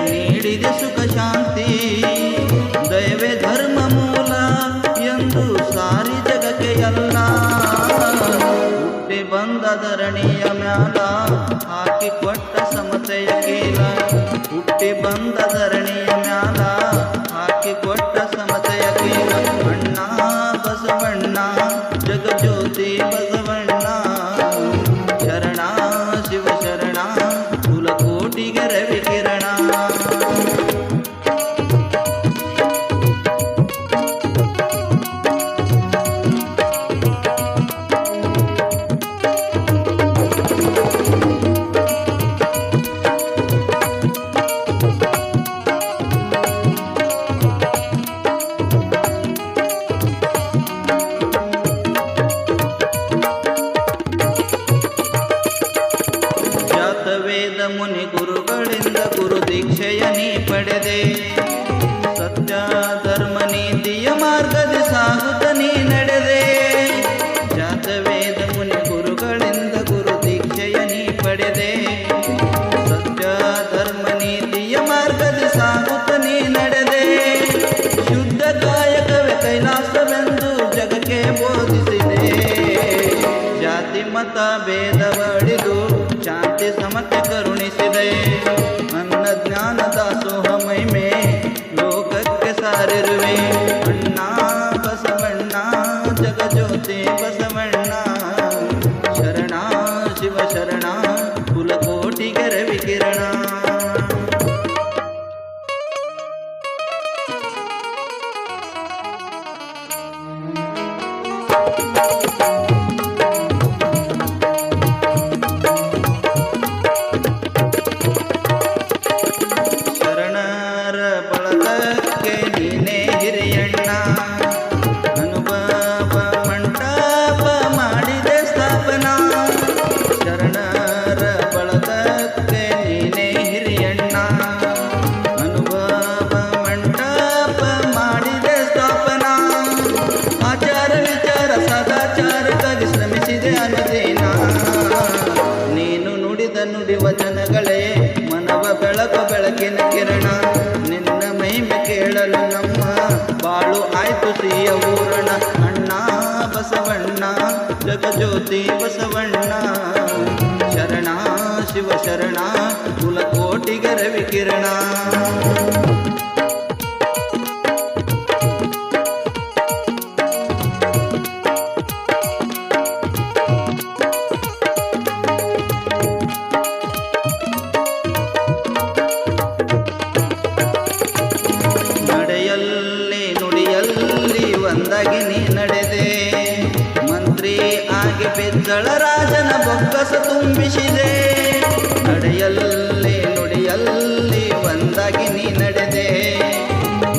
ನೀಡಿದೆ ಸುಖ ಶಾಂತಿ. ದಯವೇ ಧರ್ಮ ಮೂಲ ಎಂದು ಸಾರಿ ಜಗಕ್ಕೆ ಎಲ್ಲ. ಹುಟ್ಟಿ ಬಂದ ಧರಣಿಯ ಮ್ಯಾಲ ಹಾಕಿ ಕೊಟ್ಟ ಸಮತೆಯ ಕೀಲ. ಹುಟ್ಟಿ ಬಂದ ಧರಣಿಯ ಮ್ಯಾಲ ಹಾಕಿ ಕೊಟ್ಟ ಸಮತೆಯ ಕೀಲ. ಅಣ್ಣ ಬಸವಣ್ಣ ಜಗಜ್ಯೋತಿ ಬಸವಣ್ಣ ಶರಣ ಶಿವ ಶರಣ ಕುಲಕೋಟಿಗೆ ರವಿ ಕಿರಣ. ವೇದ ಮುನಿ ಗುರುಗಳಿಂದ ಗುರು ದೀಕ್ಷೆಯ ನೀ ಪಡೆದೆ. ಸತ್ಯ ಧರ್ಮ ನೀತಿಯ ಮಾರ್ಗದಿ ಸಾಗುತ್ತ ನೀ ನಡೆದೆ. ಜಾತ ವೇದ ಮುನಿ ಗುರುಗಳಿಂದ ಗುರು ದೀಕ್ಷೆಯ ನೀ ಪಡೆದೆ. ಸತ್ಯ ಧರ್ಮ ನೀತಿಯ ಮಾರ್ಗದಿ ಸಾಗುತ್ತ ನೀ ನಡೆದೆ. ಶುದ್ಧ ಕಾಯಕವೇ ಕೈಲಾಸವೆಂದು ಜಗಕ್ಕೆ ಬೋಧಿಸಿದೆ. ಜಾತಿ ಮತ ಭೇದವಡಿದು ಶಾಂತಿ ಸಮತೆ ಕರುಣಿಸಿದೆ. ನನ್ನ ಜ್ಞಾನ ದಾಸೋಹ ಮಹಿಮೆ ಲೋಕಕ್ಕೆ ಸಾರಿರುವೆ. ಅಣ್ಣ ಬಸವಣ್ಣ ಜಗಜ್ಯೋತಿ ಬಸವಣ್ಣ ಶರಣ ಶಿವ ಶರಣ ಕುಲಕೋಟಿಗೆ ರವಿ ಕಿರಣ. ನೀನೇ ಹಿರಿಯಣ್ಣ ಅನುಭವ ಮಂಟಪ ಮಾಡಿದೆ ಸ್ಥಾಪನಾ. ಶರಣರ ಬಳಗಕ್ಕೆ ನೀನೇ ಹಿರಿಯಣ್ಣ ಅನುಭವ ಮಂಟಪ ಮಾಡಿದೆ ಸ್ಥಾಪನಾ. ಆಚಾರ ವಿಚಾರ ಸದಾಚಾರಕ್ಕಾಗಿ ಶ್ರಮಿಸಿದೆ ಅನುದಿನ. ನೀನು ನುಡಿದ ನುಡಿ ವಚನಗಳೇ ಮನವ ಬೆಳಕು ಬೆಳಕಿನ ಕಿರಣ. ನಿನ್ನ ಮಹಿಮೆ ಕೇಳಲು ನಮ್ಮ ಬಾಳು ಆಯ್ತು ಸಿಹಿಯ ಊರಣ. ಅಣ್ಣ ಬಸವಣ್ಣ ಜಗಜ್ಯೋತಿ ಬಸವಣ್ಣ ಶರಣ ಶಿವ ಶರಣ ಕುಲಕೋಟಿಗೆ ರವಿ ಕಿರಣ. ಒಂದಾಗಿ ನೀ ನಡೆದೆ. ಮಂತ್ರಿ ಆಗಿ ಬಿದ್ದಳ ರಾಜನ ಬೊಕ್ಕಸ ತುಂಬಿಸಿದೆ. ನಡೆಯಲ್ಲಿ ನುಡಿಯಲ್ಲಿ ಒಂದಾಗಿ ನೀ ನಡೆದೆ.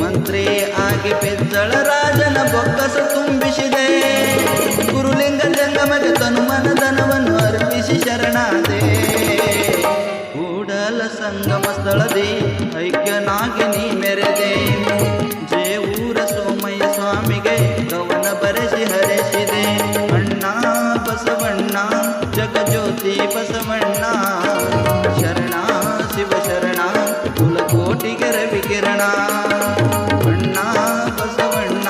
ಮಂತ್ರಿ ಆಗಿ ಬಿದ್ದಳ ರಾಜನ ಬೊಕ್ಕಸ ತುಂಬಿಸಿದೆ. ಗುರುಲಿಂಗ ಜಂಗಮಗೆ ತನು ಮನದನವನ್ನು ಅರ್ಪಿಸಿ ಶರಣಾದೆ. ಕೂಡಲ ಸಂಗಮ ಸ್ಥಳದಿ ಐಕ್ಯನಾಗಿ ನೀ ಮೆರೆದೆ. ಜೇವೂರ ಸೋಮಯ್ಯ ಸ್ವಾಮಿಗೆ ಕವನ ಬರೆಸಿ ಹರಿಸಿದೆ. ಅಣ್ಣ ಬಸವಣ್ಣ ಜಗಜ್ಯೋತಿ ಬಸವಣ್ಣ ಶರಣ ಶಿವ ಶರಣ ಕುಲಕೋಟಿಗೆ ರವಿ ಕಿರಣ. ಅಣ್ಣ ಬಸವಣ್ಣ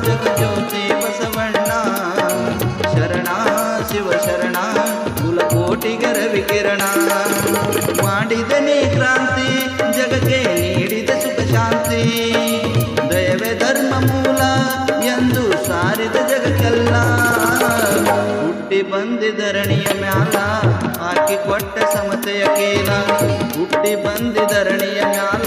ಜಗಜ್ಯೋತಿ ಬಸವಣ್ಣ ಶರಣ ಶಿವ ಶರಣ ಕುಲಕೋಟಿಗೆ ರವಿ ಕಿರಣ. ಮಾಡಿದೆ ನೀ ಕ್ರಾಂತಿ ಜಗಕ್ಕೆ ನೀಡಿದೆ ಸುಖ ಶಾಂತಿ. ದಯವೇ ಧರ್ಮ ಮೂಲ ಎಂದು ಸಾರಿದ ಜಗಕ್ಕೆಲ್ಲ. ಹುಟ್ಟಿ ಬಂದಿದರಣಿಯ ಮ್ಯಾಲ ಹಾಕಿ ಕೊಟ್ಟ ಸಮತೆಯ ಕೀಲ. ಹುಟ್ಟಿ ಬಂದಿದರಣಿಯ ಮ್ಯಾಲ